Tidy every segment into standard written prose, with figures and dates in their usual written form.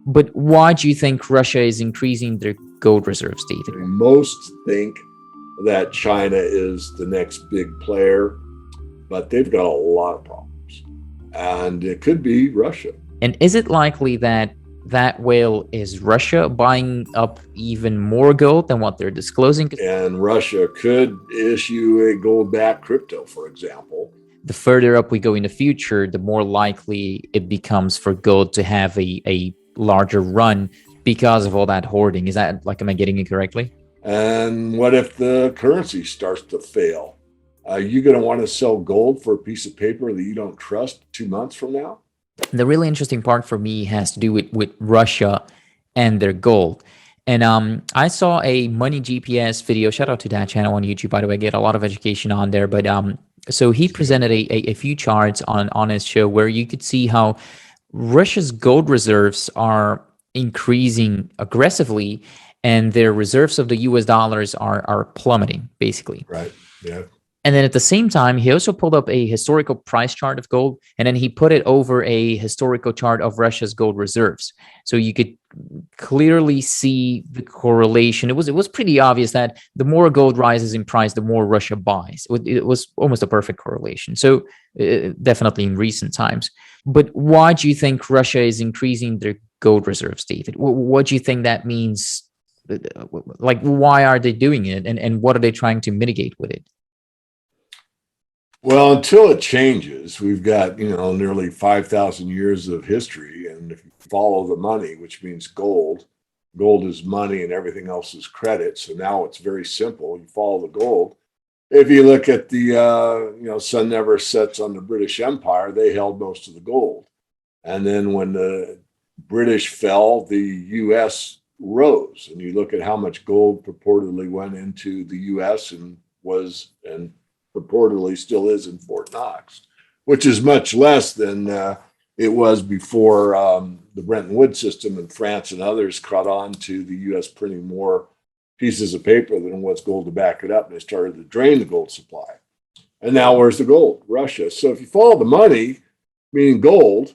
But why do you think Russia is increasing their gold reserves, David? Most think that China is the next big player, but they've got a lot of problems. And it could be Russia. And is it likely that that whale is Russia buying up even more gold than what they're disclosing? And Russia could issue a gold-backed crypto, for example. The further up we go in the future, the more likely it becomes for gold to have a larger run because of all that hoarding. Is that, like, am I getting it correctly? And what if the currency starts to fail? Are you going to want to sell gold for a piece of paper that you don't trust 2 months from now? The really interesting part for me has to do with Russia and their gold. And I saw a Money GPS video. Shout out to that channel on YouTube, by the way. I get a lot of education on there. But so he presented a few charts on his show where you could see how Russia's gold reserves are increasing aggressively, and their reserves of the US dollars are plummeting, basically. Right. Yeah. And then at the same time, he also pulled up a historical price chart of gold, and then he put it over a historical chart of Russia's gold reserves. So you could clearly see the correlation. It was pretty obvious that the more gold rises in price, the more Russia buys. It was almost a perfect correlation. So definitely in recent times. But why do you think Russia is increasing their gold reserves, David? What do you think that means? Like, why are they doing it, and what are they trying to mitigate with it? Well, until it changes, we've got, nearly 5,000 years of history. And if you follow the money, which means gold is money and everything else is credit. So now it's very simple. You follow the gold. If you look at the, sun never sets on the British Empire, they held most of the gold. And then when the British fell, the U.S. rose. And you look at how much gold purportedly went into the U.S. and purportedly still is in Fort Knox, which is much less than it was before the Bretton Woods system in France and others caught on to the U.S. printing more pieces of paper than what's gold to back it up. And they started to drain the gold supply. And now where's the gold? Russia. So if you follow the money, meaning gold,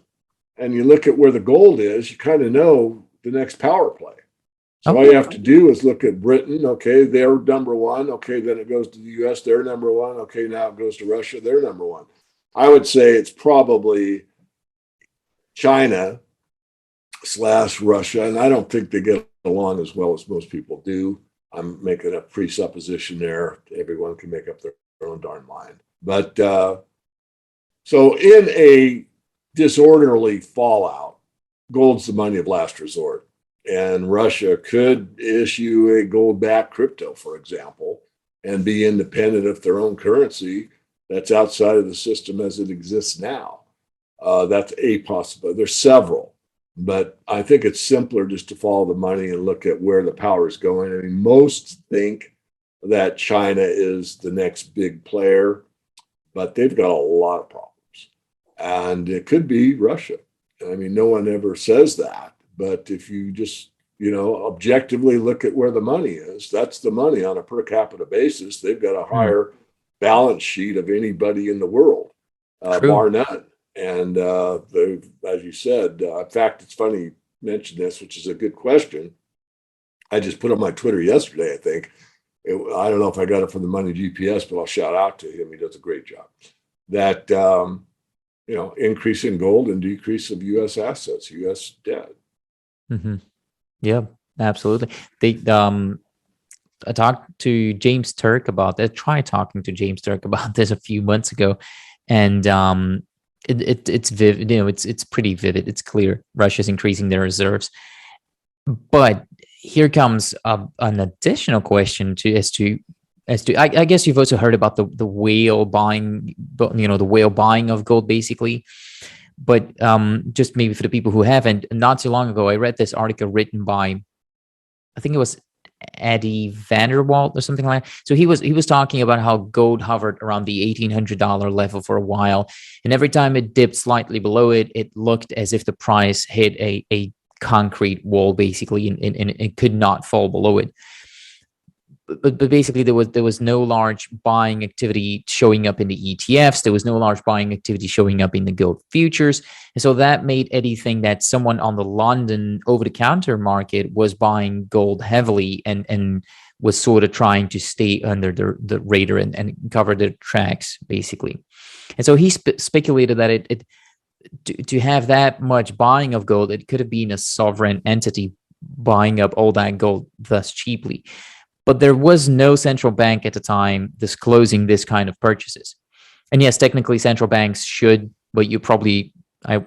and you look at where the gold is, you kind of know the next power play. So all you have to do is look at Britain. Okay, they're number one. Okay, then it goes to the U.S. They're number one. Okay, now it goes to Russia. They're number one. I would say it's probably China / Russia, and I don't think they get along as well as most people do. I'm making a presupposition there. Everyone can make up their own darn mind. But so in a disorderly fallout, gold's the money of last resort. And Russia could issue a gold-backed crypto, for example, and be independent of their own currency that's outside of the system as it exists now. That's a possibility. There's several, but I think it's simpler just to follow the money and look at where the power is going. I mean, most think that China is the next big player, but they've got a lot of problems. And it could be Russia. I mean, no one ever says that. But if you just, objectively look at where the money is, that's the money on a per capita basis. They've got a higher balance sheet of anybody in the world, bar none. And as you said, in fact, it's funny you mentioned this, which is a good question. I just put on my Twitter yesterday, I think. I don't know if I got it from the Money GPS, but I'll shout out to him. He does a great job. That, increase in gold and decrease of U.S. assets, U.S. debt. Mm-hmm. Yeah, absolutely. I talked to James Turk about that. Tried talking to James Turk about this a few months ago, and it's vivid. It's pretty vivid. It's clear Russia's increasing their reserves, but here comes an additional question as to I guess you've also heard about the whale buying, the whale buying of gold, basically. But just maybe for the people who haven't, not too long ago, I read this article written by, I think it was Eddie Vanderwalt or something like that. So he was talking about how gold hovered around the $1,800 level for a while, and every time it dipped slightly below it, it looked as if the price hit a concrete wall, basically, and it could not fall below it. but basically there was no large buying activity showing up in the ETFs. There was no large buying activity showing up in the gold futures, and so that made Eddie think that someone on the London over-the-counter market was buying gold heavily and was sort of trying to stay under the radar and cover the tracks basically. And so he speculated that it to have that much buying of gold, it could have been a sovereign entity buying up all that gold thus cheaply. But there was no central bank at the time disclosing this kind of purchases. And yes, technically central banks should, but you probably, I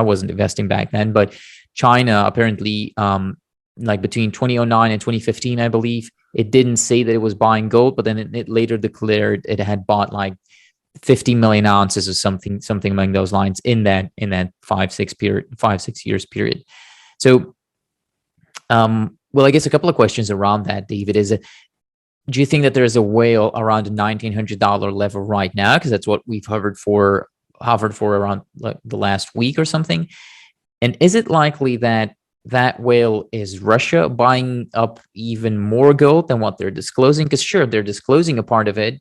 wasn't investing back then, but China apparently, like between 2009 and 2015, I believe, it didn't say that it was buying gold, but then it later declared it had bought like 50 million ounces or something along those lines in that 5 6 years period. So well, I guess a couple of questions around that, David, is do you think that there is a whale around the $1,900 level right now? Because that's what we've hovered for around like the last week or something. And is it likely that that whale is Russia buying up even more gold than what they're disclosing? Because sure, they're disclosing a part of it,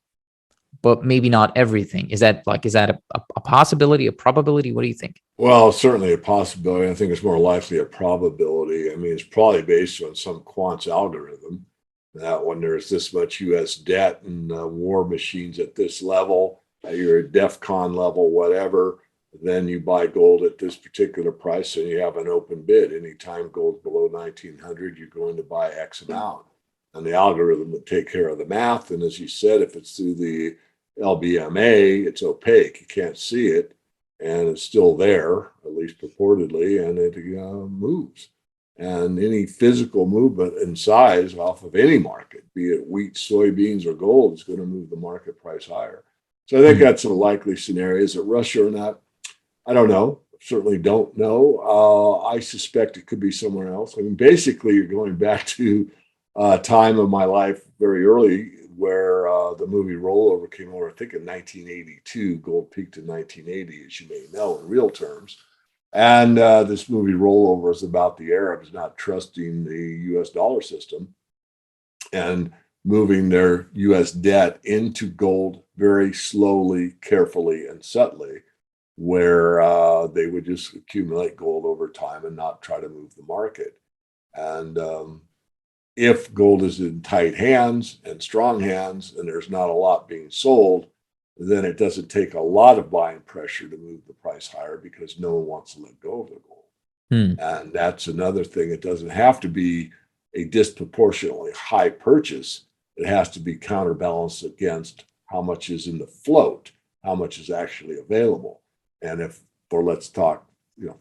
but maybe not everything. Is that a possibility, a probability? What do you think? Well, certainly a possibility. I think it's more likely a probability. I mean, it's probably based on some quant's algorithm that when there's this much U.S. debt and war machines at this level, you're at DEFCON level, whatever, then you buy gold at this particular price and you have an open bid. Anytime gold's below 1900, you're going to buy X amount. And the algorithm would take care of the math. And as you said, if it's through the LBMA, it's opaque. You can't see it. And it's still there, at least purportedly, and it moves. And any physical movement in size off of any market, be it wheat, soybeans, or gold, is going to move the market price higher. So I think Mm. that's a likely scenario. Is it Russia or not? I don't know. Certainly don't know. I suspect it could be somewhere else. I mean, basically, you're going back to a time of my life very early where the movie Rollover came over, I think in 1982. Gold peaked in 1980, as you may know, in real terms. And this movie Rollover is about the Arabs not trusting the US dollar system and moving their US debt into gold very slowly, carefully, and subtly, where they would just accumulate gold over time and not try to move the market. And if gold is in tight hands and strong hands and there's not a lot being sold, then it doesn't take a lot of buying pressure to move the price higher because no one wants to let go of the gold. Hmm. And that's another thing. It doesn't have to be a disproportionately high purchase. It has to be counterbalanced against how much is in the float, how much is actually available. And if, for let's talk,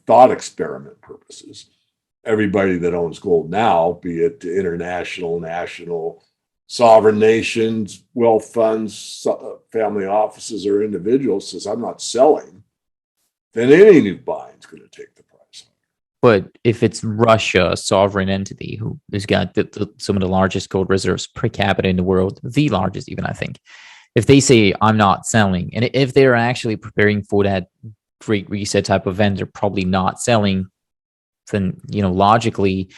thought experiment purposes, everybody that owns gold now, be it international, national, sovereign nations, wealth funds, family offices, or individuals, says, I'm not selling, then any new buying is going to take the price. But if it's Russia, a sovereign entity who has got some of the largest gold reserves per capita in the world, the largest even, I think, if they say, I'm not selling, and if they're actually preparing for that great reset type of event, they're probably not selling, then, logically,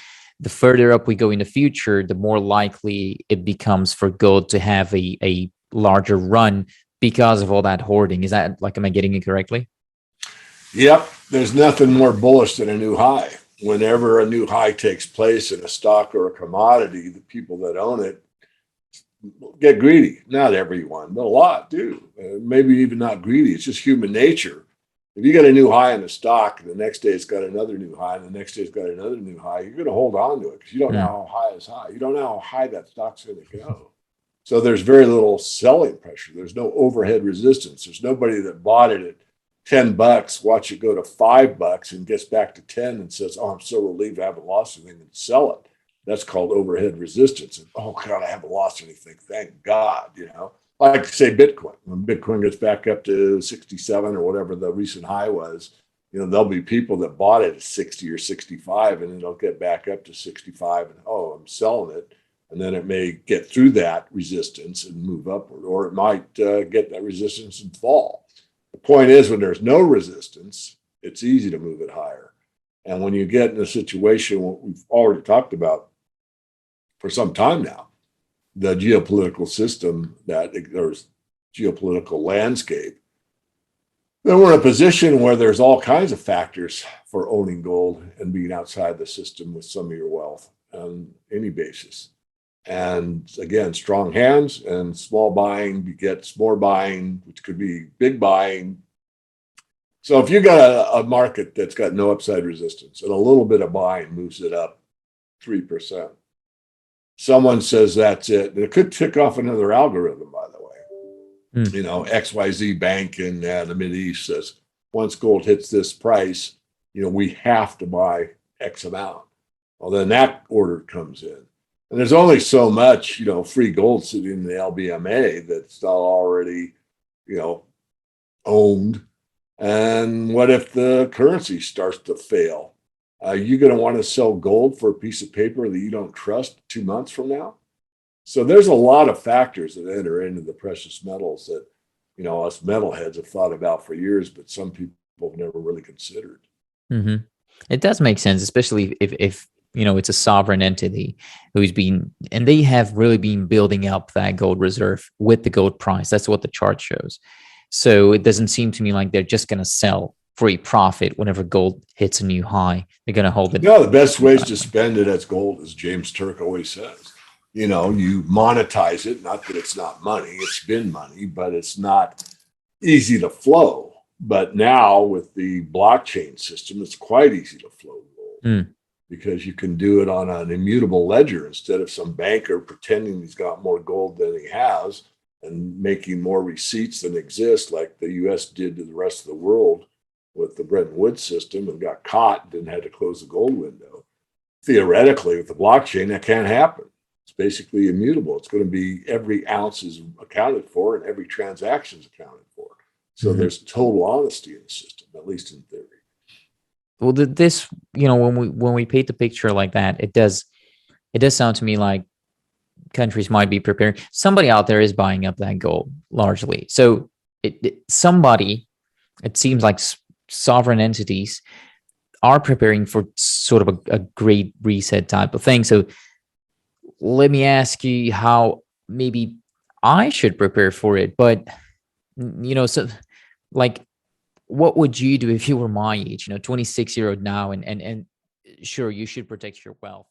the further up we go in the future, the more likely it becomes for gold to have a larger run because of all that hoarding. Is that, like, am I getting it correctly? Yep, there's nothing more bullish than a new high. Whenever a new high takes place in a stock or a commodity, the people that own it get greedy. Not everyone, but a lot do. Maybe even not greedy. It's just human nature. If you get a new high in a stock and the next day it's got another new high and the next day it's got another new high, you're going to hold on to it because you don't know Mm. how high is high. You don't know how high that stock's going to go. So there's very little selling pressure. There's no overhead resistance. There's nobody that bought it at $10, watch it go to $5 and gets back to 10 and says, oh, I'm so relieved I haven't lost anything, and sell it. That's called overhead resistance. And oh God, I haven't lost anything. Thank God, Like say Bitcoin. When Bitcoin gets back up to 67 or whatever the recent high was, there'll be people that bought it at 60 or 65 and it'll get back up to 65 and oh, I'm selling it. And then it may get through that resistance and move upward, or it might get that resistance and fall. The point is, when there's no resistance, it's easy to move it higher. And when you get in a situation what we've already talked about for some time now, the geopolitical system that or geopolitical landscape, then we're in a position where there's all kinds of factors for owning gold and being outside the system with some of your wealth on any basis. And again, strong hands and small buying begets more buying, which could be big buying. So if you got a market that's got no upside resistance and a little bit of buying moves it up 3%, someone says that's it. It could tick off another algorithm, by the way. Mm. You know, XYZ Bank in the Middle East says once gold hits this price, you know, we have to buy X amount. Well, then that order comes in. And there's only so much, you know, free gold sitting in the LBMA that's not already, you know, owned. And what if the currency starts to fail? Are you going to want to sell gold for a piece of paper that you don't trust 2 months from now? So there's a lot of factors that enter into the precious metals that, you know, us metalheads have thought about for years, but some people have never really considered. Hmm. It does make sense, especially if you know it's a sovereign entity who's been and they have really been building up that gold reserve with the gold price. That's what the chart shows. So it doesn't seem to me like they're just going to sell for a profit whenever gold hits a new high. They're going to hold it. No, the best ways to spend it as gold, as James Turk always says. You know, you monetize it, not that it's not money, it's been money, but it's not easy to flow. But now with the blockchain system, it's quite easy to flow gold Mm. because you can do it on an immutable ledger instead of some banker pretending he's got more gold than he has and making more receipts than exist, like the US did to the rest of the world with the Bretton Woods system and got caught and then had to close the gold window. Theoretically, with the blockchain, that can't happen. It's basically immutable. It's going to be every ounce is accounted for and every transaction is accounted for. So Mhm. there's total honesty in the system, at least in theory. Well, this you know when we paint the picture like that, it does sound to me like countries might be preparing. Somebody out there is buying up that gold largely. So somebody, it seems like sovereign entities are preparing for sort of a great reset type of thing. So let me ask you how maybe I should prepare for it. But so like, what would you do if you were my age? 26-year-old now, and sure, you should protect your wealth.